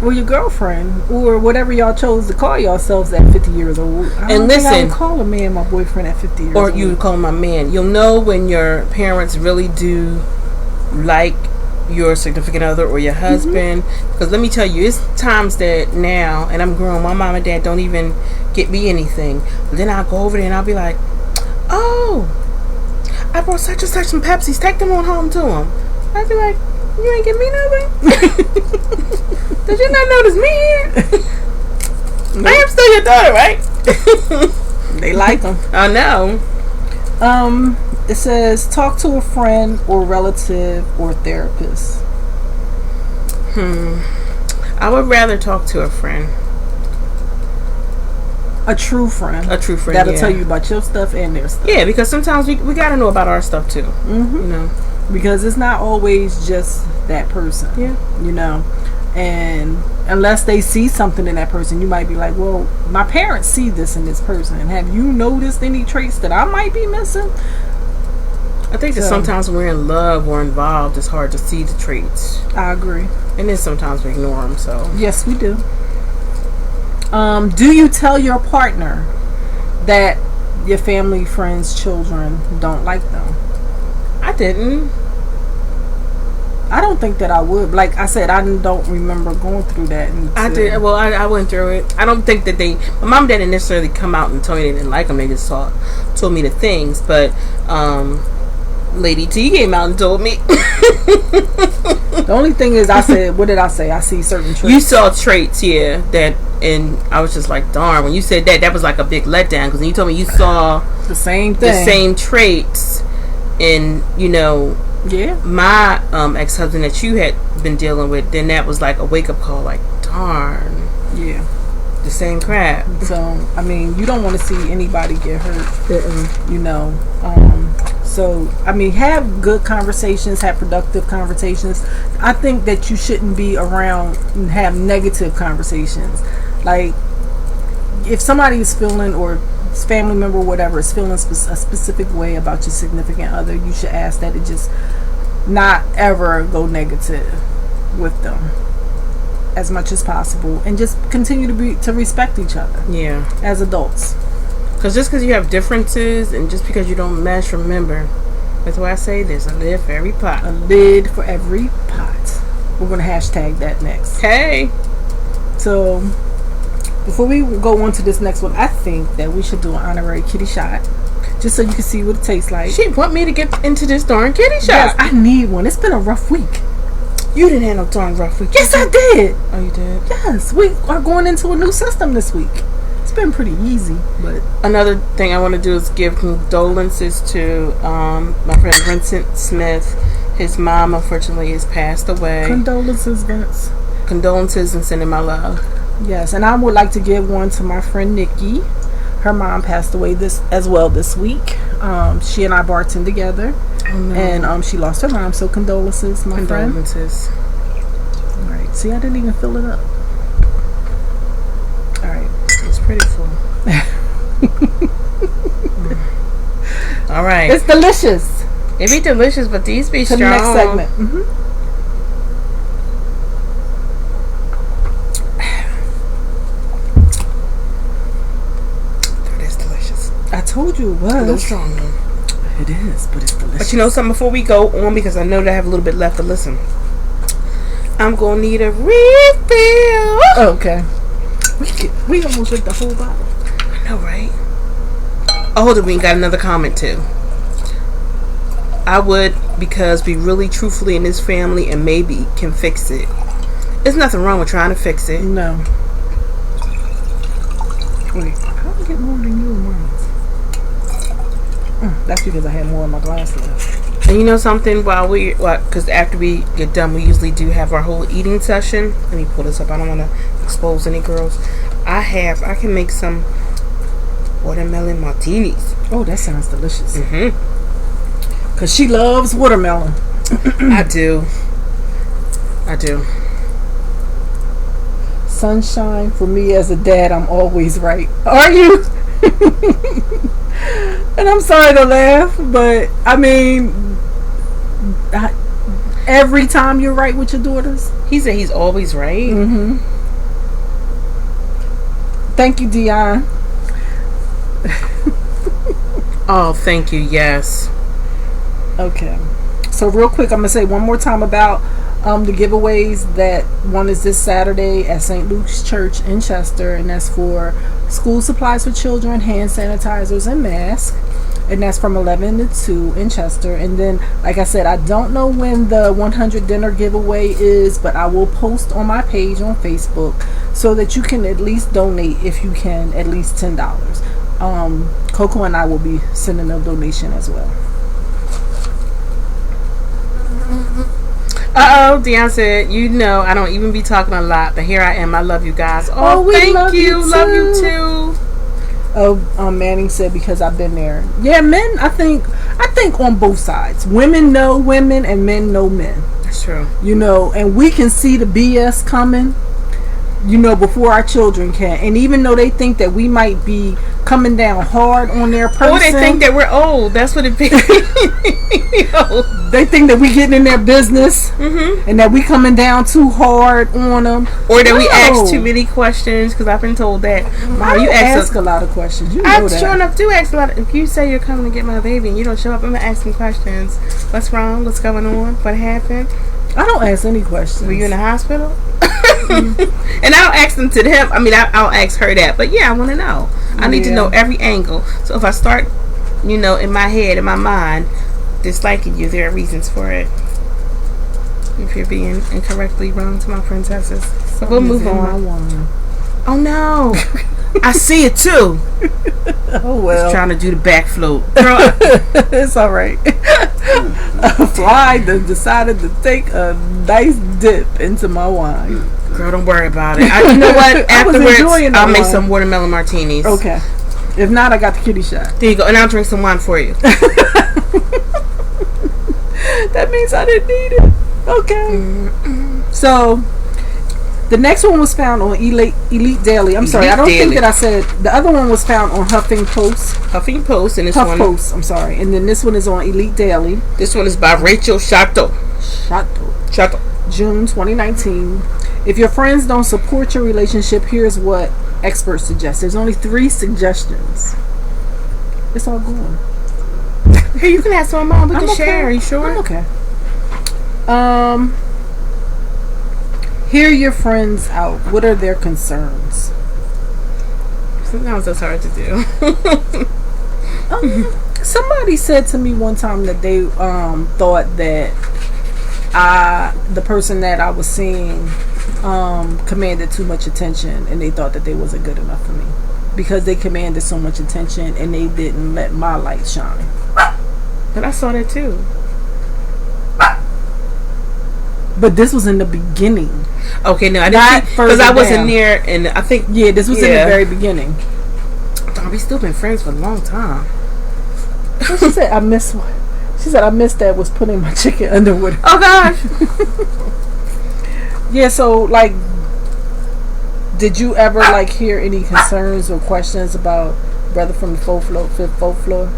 or your girlfriend or whatever y'all chose to call yourselves at 50 years old. I would call a man my boyfriend at 50 years old. Or you would call him my man. You'll know when your parents really do like your significant other or your husband. Because let me tell you, it's times that now, and I'm grown, my mom and dad don't even get me anything. But then I'll go over there and I'll be like, oh, I brought such and such some Pepsis. Take them on home to him. I'd be like, you ain't give me nothing? Did you not notice me here? I am still your daughter, right? They like them. I know. It says, talk to a friend or relative or therapist. I would rather talk to a friend. A true friend. That'll tell you about your stuff and their stuff. Yeah, because sometimes we gotta know about our stuff too. You know, because it's not always just that person. Yeah, you know, and unless they see something in that person, you might be like, well, my parents see this in this person, and have you noticed any traits that I might be missing? I think that sometimes when we're in love or involved, it's hard to see the traits. I agree. And then sometimes we ignore them. So yes, we do. Do you tell your partner that your family, friends, children don't like them? I didn't. I don't think that I would. Like I said, I don't remember going through that. I did. Well, I went through it. I don't think that my mom didn't necessarily come out and tell me they didn't like them. They just told me the things. But Lady T came out and told me. The only thing is, I said, what did I say? I see certain traits. You saw traits, yeah, and I was just like, darn. When you said that was like a big letdown, because when you told me you saw the same thing, the same traits in, you know, my ex-husband that you had been dealing with, then that was like a wake-up call, like, darn. Yeah. The same crap. So, I mean, you don't want to see anybody get hurt, you know. So, I mean, have good conversations, have productive conversations. I think that you shouldn't be around and have negative conversations. Like, if somebody is feeling, or family member or whatever is feeling a specific way about your significant other, you should ask that it just not ever go negative with them as much as possible, and just continue to respect each other. Yeah, as adults. Because just because you have differences and just because you don't mesh, remember, that's why I say there's a lid for every pot. A lid for every pot. We're going to hashtag that next. Okay. So, before we go on to this next one, I think that we should do an honorary kitty shot. Just so you can see what it tastes like. She want me to get into this darn kitty shot. Yes, I need one. It's been a rough week. You didn't have no darn rough week. Yes, I did. Oh, you did? Yes. We are going into a new system this week. It's been pretty easy, but... Another thing I want to do is give condolences to my friend Vincent Smith. His mom, unfortunately, has passed away. Condolences, Vince. Condolences and sending my love. Yes, and I would like to give one to my friend Nikki. Her mom passed away this week. She and I bartended together. Oh, no. And she lost her mom, so condolences, my friend. Condolences. All right. See, I didn't even fill it up. All right. It's pretty full. All right. It's delicious. It be delicious, but these be strong. To the next segment. That is delicious. I told you it was. A little strong, though. It is, but it's delicious. But you know something, before we go on, because I know that I have a little bit left to listen, I'm going to need a refill. Okay. We almost drank the whole bottle. I know, right? Oh, hold on, we got another comment too. I would, because we really truthfully in this family and maybe can fix it. There's nothing wrong with trying to fix it. No. Wait, how do I get more than you in mine? That's because I had more in my glass left. And you know something? Because after we get done, we usually do have our whole eating session. Let me pull this up. I don't want to expose any girls. I can make some watermelon martinis. Oh, that sounds delicious. Mm-hmm. Because she loves watermelon. I do. Sunshine, for me as a dad, I'm always right. Are you? And I'm sorry to laugh, but I mean, every time you're right with your daughters. He said he's always right. Mm-hmm. Thank you, Dion. Oh, thank you. Yes. Okay. So real quick, I'm gonna say one more time about the giveaways. That one is this Saturday at St. Luke's Church in Chester, and that's for school supplies for children, hand sanitizers, and masks. And that's from 11 to 2 in Chester. And then, like I said, I don't know when the 100 dinner giveaway is, but I will post on my page on Facebook so that you can at least donate, if you can, at least $10. Coco and I will be sending a donation as well. Dion said, I don't even be talking a lot, but here I am. I love you guys. We thank love you. Love you too. Manning said, because I've been there. Yeah, men, I think on both sides. Women know women and men know men. That's true. And we can see the BS coming, before our children can. And even though they think that we might be coming down hard on their person. Or they think that we're old. That's what it be. They think that we getting in their business. Mm-hmm. And that we coming down too hard on them. Or that we ask too many questions, because I've been told that. Mom, you ask a lot of questions. I sure enough do ask a lot. If you say you're coming to get my baby and you don't show up, I'm going to ask some questions. What's wrong? What's going on? What happened? I don't ask any questions. Were you in the hospital? And I don't ask them to them. I mean, I'll ask her that. But yeah, I want to know. I need to know every angle. So if I start, in my head, in my mind, disliking you, there are reasons for it. If you're being incorrectly wrong to my princesses. So we'll move on. Oh no. I see it too. Oh well. He's trying to do the back float. It's alright. A fly decided to take a nice dip into my wine. Girl, don't worry about it. You know what? Afterwards, I'll make some watermelon martinis. Okay. If not, I got the kitty shot. There you go. And I'll drink some wine for you. That means I didn't need it. Okay. So, the next one was found on Elite Daily. I'm sorry, I don't think that I said. The other one was found on Huffington Post, and this one. Post, I'm sorry. And then this one is on Elite Daily. This one is by Rachel Chateau. June 2019. If your friends don't support your relationship, here's what experts suggest. There's only 3 suggestions. It's all going. Hey, you can have some, Mom. We can share. Are you sure? I'm okay. Hear your friends out. What are their concerns? Sometimes that's hard to do. Somebody said to me one time that they thought that the person that I was seeing commanded too much attention, and they thought that they wasn't good enough for me because they commanded so much attention and they didn't let my light shine. But I saw that too. But this was in the beginning. Okay, no, I didn't, because I wasn't near, and I think this was in the very beginning. We still been friends for a long time. What she said? I miss what? She said I missed that was putting my chicken underwater. Oh gosh. Yeah. So like, did you ever hear any concerns or questions about brother from the fifth floor?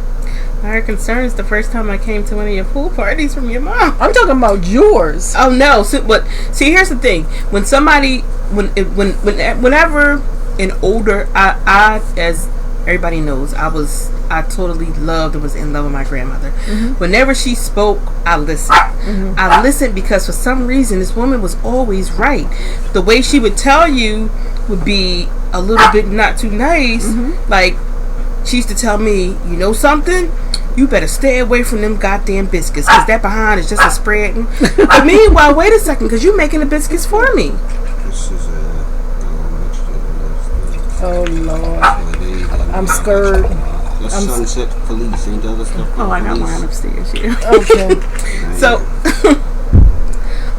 I heard concerns the first time I came to one of your pool parties from your mom. I'm talking about yours. Oh no! So, but see, here's the thing: whenever an older, I as everybody knows, I totally loved and was in love with my grandmother. Mm-hmm. Whenever she spoke, I listened. Mm-hmm. I listened because for some reason this woman was always right. The way she would tell you would be a little bit not too nice, mm-hmm. she used to tell me, you know something? You better stay away from them goddamn biscuits, because that behind is just a spreading. But meanwhile, wait a second, because you making the biscuits for me. This is Oh Lord, I'm scared. That's Sunset Police, ain't the other stuff? Oh, I got mine upstairs here. Okay.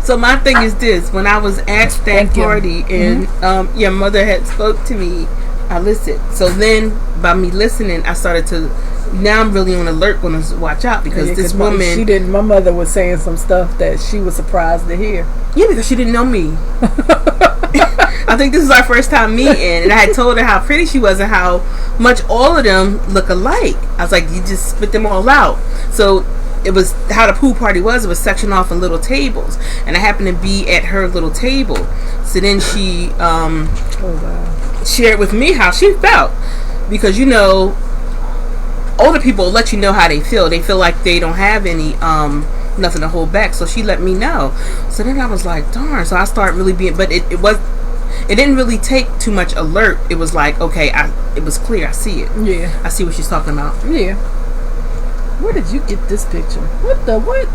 So my thing is this: when I was at that party and your mother had spoke to me, I listened. So then, by me listening, I started to. Now I'm really on alert, going to watch out, because this woman. She didn't. My mother was saying some stuff that she was surprised to hear. Yeah, because she didn't know me. I think this is our first time meeting, and I had told her how pretty she was and how much all of them look alike. I was like, you just spit them all out. So it was how the pool party was. It was sectioned off in little tables, and I happened to be at her little table. So then she shared with me how she felt, because older people let you know how they feel. They feel like they don't have any nothing to hold back. So she let me know. So then I was like, darn. So I started really being, but it didn't really take too much alert. It was like, okay, it was clear. I see it. Yeah. I see what she's talking about. Yeah. Where did you get this picture? What?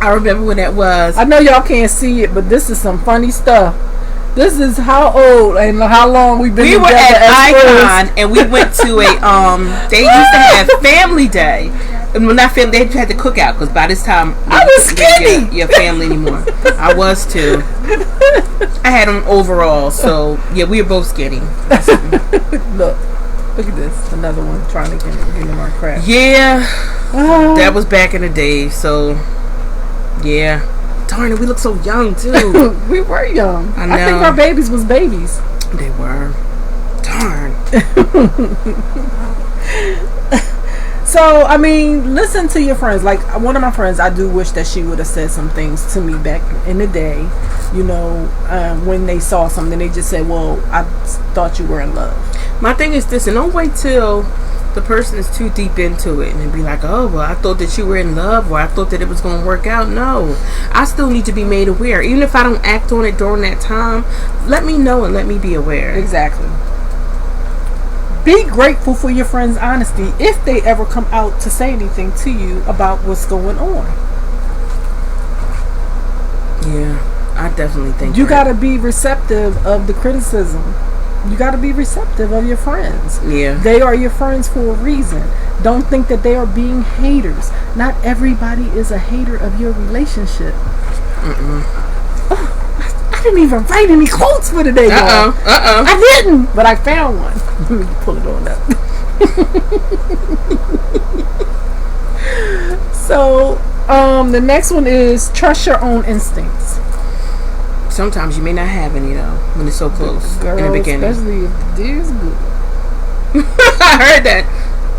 I remember when that was. I know y'all can't see it, but this is some funny stuff. This is how old and how long we've been together. We were at Icon, and we went to a they used to have family day. And when that family, they had to cook out, because by this time I was skinny. Your family anymore. I was too. I had on overalls, so yeah, we were both skinny. Look at this. Another one trying to get him our crap. Yeah, that was back in the day. So yeah, darn it, we look so young too. We were young. I know. I think our babies was babies. They were. Darn. So, I mean, listen to your friends. Like, one of my friends, I do wish that she would have said some things to me back in the day. When they saw something, they just said, well, I thought you were in love. My thing is this, and don't wait till the person is too deep into it and be like, oh, well, I thought that you were in love, or I thought that it was going to work out. No, I still need to be made aware. Even if I don't act on it during that time, let me know and let me be aware. Exactly. Be grateful for your friends' honesty if they ever come out to say anything to you about what's going on. Yeah, I definitely think you got to be receptive of the criticism. You got to be receptive of your friends. Yeah. They are your friends for a reason. Don't think that they are being haters. Not everybody is a hater of your relationship. I didn't even write any quotes for today, y'all. I didn't, but I found one. Let me pull it on up. So, the next one is trust your own instincts. Sometimes you may not have any, though, when it's so close. Girl, in the beginning. Especially if the deer's good. I heard that.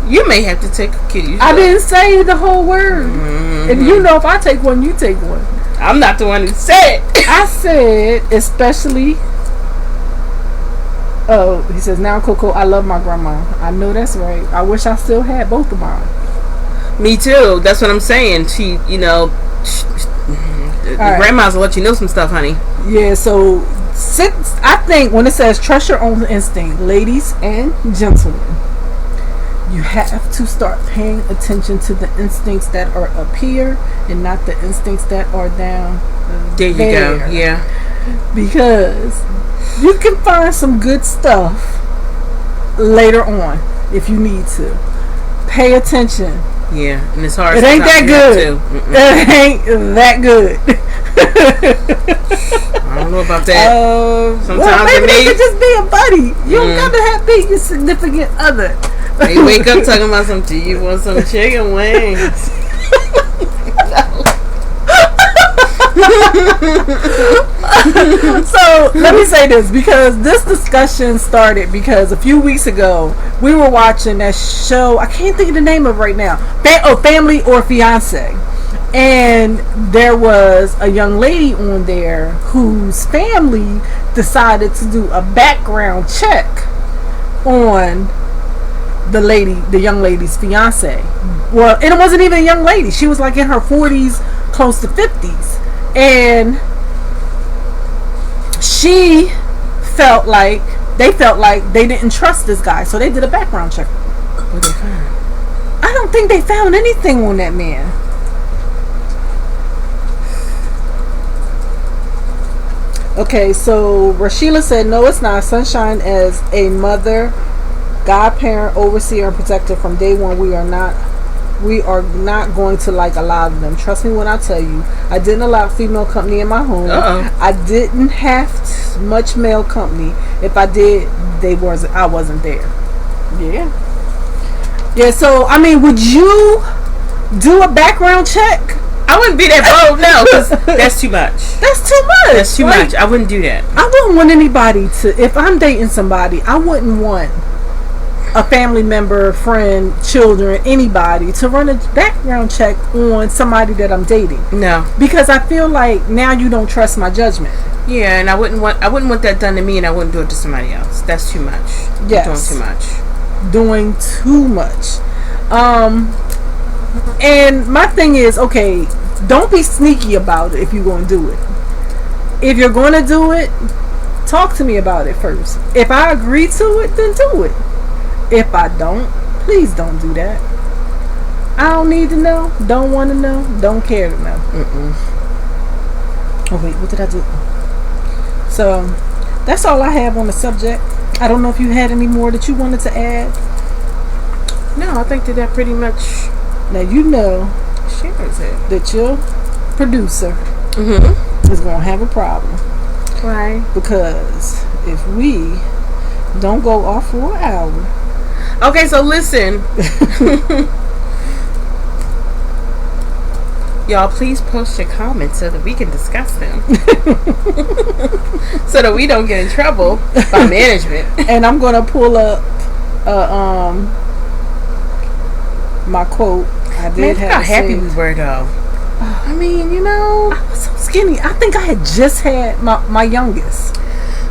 You may have to take a kitty. I didn't say the whole word. If if I take one, you take one. I'm not the one who said it. I said, especially. Oh, he says, now, Coco, I love my grandma. I know that's right. I wish I still had both of mine. Me too. That's what I'm saying. She, grandmas will let you know some stuff, honey. Yeah, so I think when it says trust your own instinct, ladies and gentlemen, you have to start paying attention to the instincts that are up here and not the instincts that are down there. You go. Yeah. Because you can find some good stuff later on if you need to. Pay attention. Yeah, and it's hard. It ain't that good. It ain't that good. I don't know about that. Sometimes maybe it could just be a buddy. You don't got to be your significant other. They wake up talking about some. Do you want some chicken wings? So let me say this, because this discussion started because a few weeks ago we were watching that show. I can't think of the name of it right now. Family or Fiance. And there was a young lady on there whose family decided to do a background check on the young lady's fiance. Well, and it wasn't even a young lady. She was like in her 40s, close to 50s. And they felt like they didn't trust this guy. So they did a background check What they found? I don't think they found anything on that man. Okay, so Rashila said, no, it's not. Sunshine, as a mother, godparent, overseer, and protector from day one, we are not going to like a lot of them. Trust me when I tell you, I didn't allow female company in my home. I didn't have much male company. If I did, I wasn't there. Yeah, so I mean, would you do a background check? I wouldn't be that bold, no, because that's too much. That's too much. That's too much. I wouldn't do that. I wouldn't want anybody to, if I'm dating somebody, I wouldn't want a family member, friend, children, anybody to run a background check on somebody that I'm dating. No, because I feel like now you don't trust my judgment. Yeah, and I wouldn't want that done to me, and I wouldn't do it to somebody else. That's too much. Yes, doing too much. And my thing is, okay, don't be sneaky about it if you're going to do it. If you're going to do it, talk to me about it first. If I agree to it, then do it. If I don't, please don't do that. I don't need to know, don't want to know, don't care to know. Oh wait, what did I do? So that's all I have on the subject. I don't know if you had any more that you wanted to add. No, I think that pretty much. Now you know shares it. That your producer is going to have a problem. Why? Because if we don't go off for an hour. Okay, so listen. Y'all, please post your comments so that we can discuss them. So that we don't get in trouble by management. And I'm going to pull up my quote. I did. Man, look how happy we were, though. I mean, you know, I was so skinny. I think I had just had my youngest,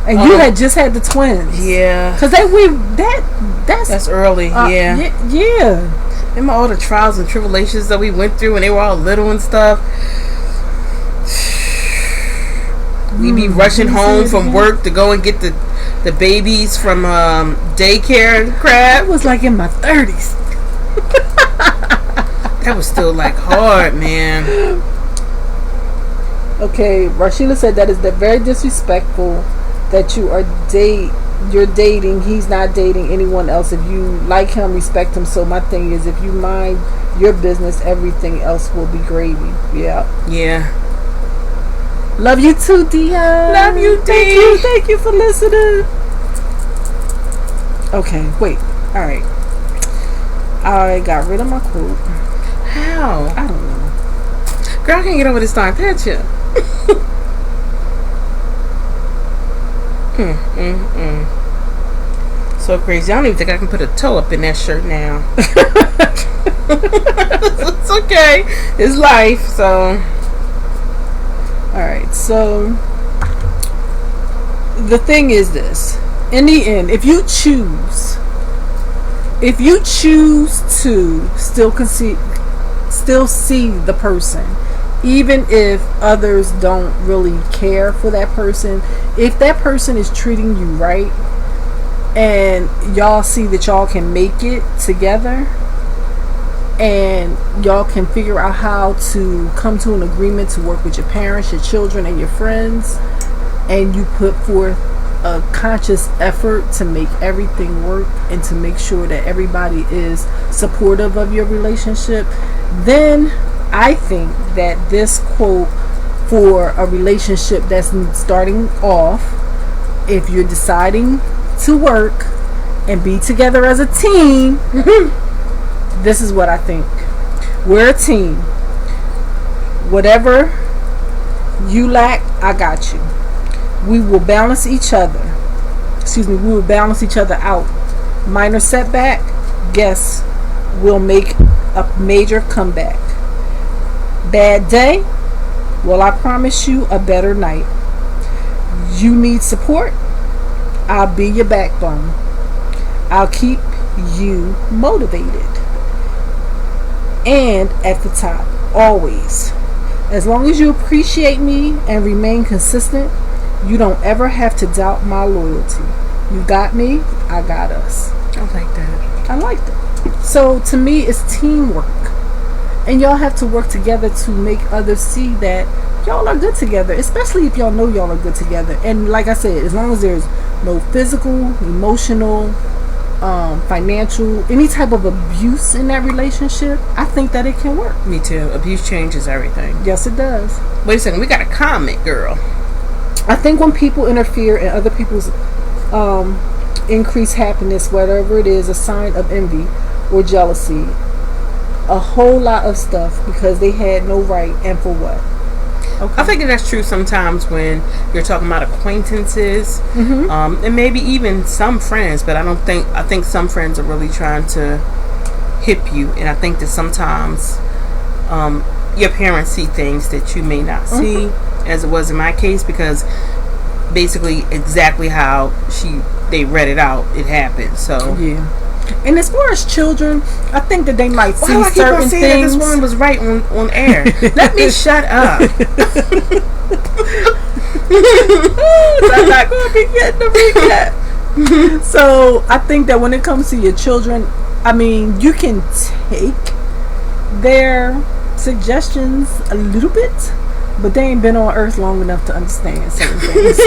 and you had just had the twins. Yeah, because that's early. Yeah. Remember all the trials and tribulations that we went through when they were all little and stuff. We'd be rushing home from work to go and get the babies from daycare and crap. I was like in my 30s. That was still like hard, man. Okay, Rashila said that is very disrespectful that you're dating. He's not dating anyone else. If you like him, respect him. So my thing is, if you mind your business, everything else will be gravy. Yeah. Love you too, Dion. Love you, D. Thank you for listening. Okay, wait. All right. I got rid of my quote. How? I don't know. Girl, I can't get over this darn picture. So crazy. I don't even think I can put a toe up in that shirt now. It's okay. It's life, so. Alright, so the thing is this. In the end, if you choose to still see the person, even if others don't really care for that person, if that person is treating you right and y'all see that y'all can make it together and y'all can figure out how to come to an agreement to work with your parents, your children, and your friends, and you put forth a conscious effort to make everything work and to make sure that everybody is supportive of your relationship, then I think that this quote for a relationship that's starting off, if you're deciding to work and be together as a team, this is what I think. We're a team. Whatever you lack, I got you. We will balance each other. We will balance each other out. Minor setback, guess we'll make a major comeback. Bad day, well, I promise you a better night. You need support, I'll be your backbone. I'll keep you motivated. And at the top, always. As long as you appreciate me and remain consistent, you don't ever have to doubt my loyalty. You got me, I got us. I like that. I like that. So to me, it's teamwork. And y'all have to work together to make others see that y'all are good together, especially if y'all know y'all are good together. And like I said, as long as there's no physical, emotional, financial, any type of abuse in that relationship, I think that it can work. Me too. Abuse changes everything. Yes, it does. Wait a second. We got a comment, girl. I think when people interfere in other people's increased happiness, whatever it is, a sign of envy or jealousy, a whole lot of stuff because they had no right, and for what? Okay. I think that's true sometimes when you're talking about acquaintances, and maybe even some friends. But I think some friends are really trying to hip you, and I think that sometimes your parents see things that you may not see, as it was in my case, because basically exactly how they read it out, it happened. So yeah. And as far as children, I think that they might see certain things. Why do I keep on saying that this woman was right on air? Let me shut up. I'm not going to be getting the recap. So I think that when it comes to your children, I mean, you can take their suggestions a little bit, but they ain't been on earth long enough to understand certain things.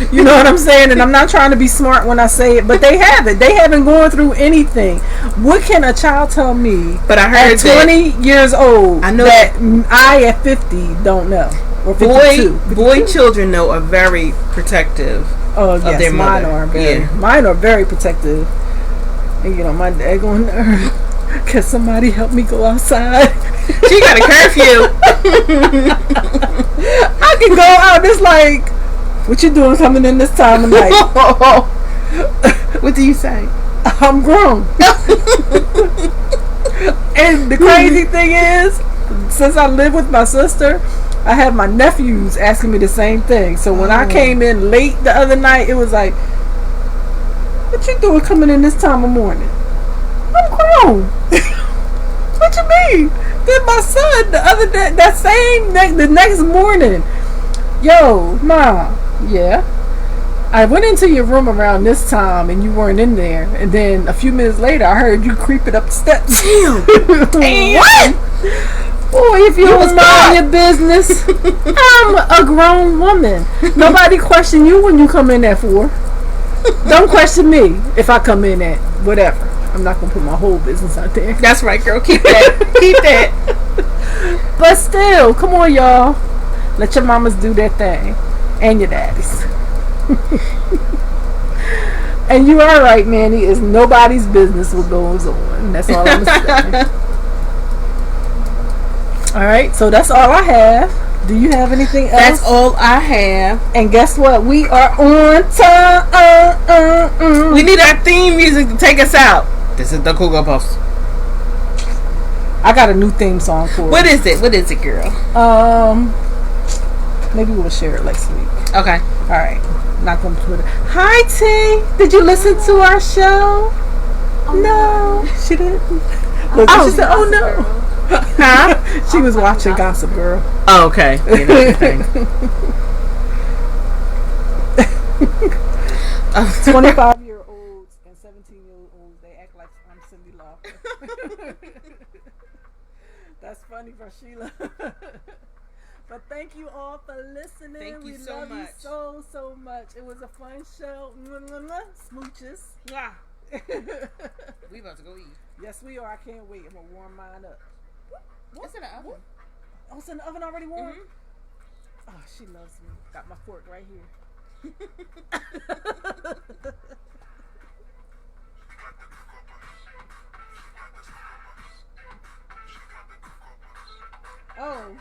You know what I'm saying? And I'm not trying to be smart when I say it, but they haven't. They haven't gone through anything. What can a child tell me? But I heard at 20 years old, I know that I at 50 don't know. Or 52. Boy children, though, are very protective of their mother. Mine are very protective. And you know, my dad going, can somebody help me go outside? She got a curfew. I can go out. It's like, what you doing coming in this time of night? What do you say? I'm grown. And the crazy thing is, since I live with my sister, I have my nephews asking me the same thing. So when I came in late the other night, it was like, what you doing coming in this time of morning? I'm grown. What you mean? Then my son the other day, the next morning, yo, Ma, yeah, I went into your room around this time and you weren't in there, and then a few minutes later I heard you creeping up the steps. Damn. What? Boy, if you don't mind your business, I'm a grown woman. Nobody question you when you come in at 4. Don't question me if I come in at whatever. I'm not gonna put my whole business out there. That's right, girl. Keep that. Keep that. But still, come on, y'all. Let your mamas do their thing, and your daddies. And you are right, Manny. It's nobody's business what goes on. That's all I'm saying. All right, so that's all I have. Do you have anything else? That's all I have. And guess what? We are on time. We need our theme music to take us out. This is the Coco Post. I got a new theme song for What is it? What is it, girl? Maybe we'll share it next week. Okay. All right. Not gonna put it. Hi, T. Did you listen to our show? No, she didn't. Look, she said, "Oh no." Huh? She was watching Gossip Girl. Oh, okay. Yeah, that's the thing. 25-year-olds and 17-year-olds, they act like I'm Cindy Lauper. That's funny for Sheila. But thank you all for listening. Thank you so love much. You so much. It was a fun show. Smooches. Yeah. We about to go eat. Yes, we are. I can't wait. I'm gonna warm mine up. It's in the oven. Oh, it's in the oven already warm? Mm-hmm. Oh, she loves me. Got my fork right here. Oh.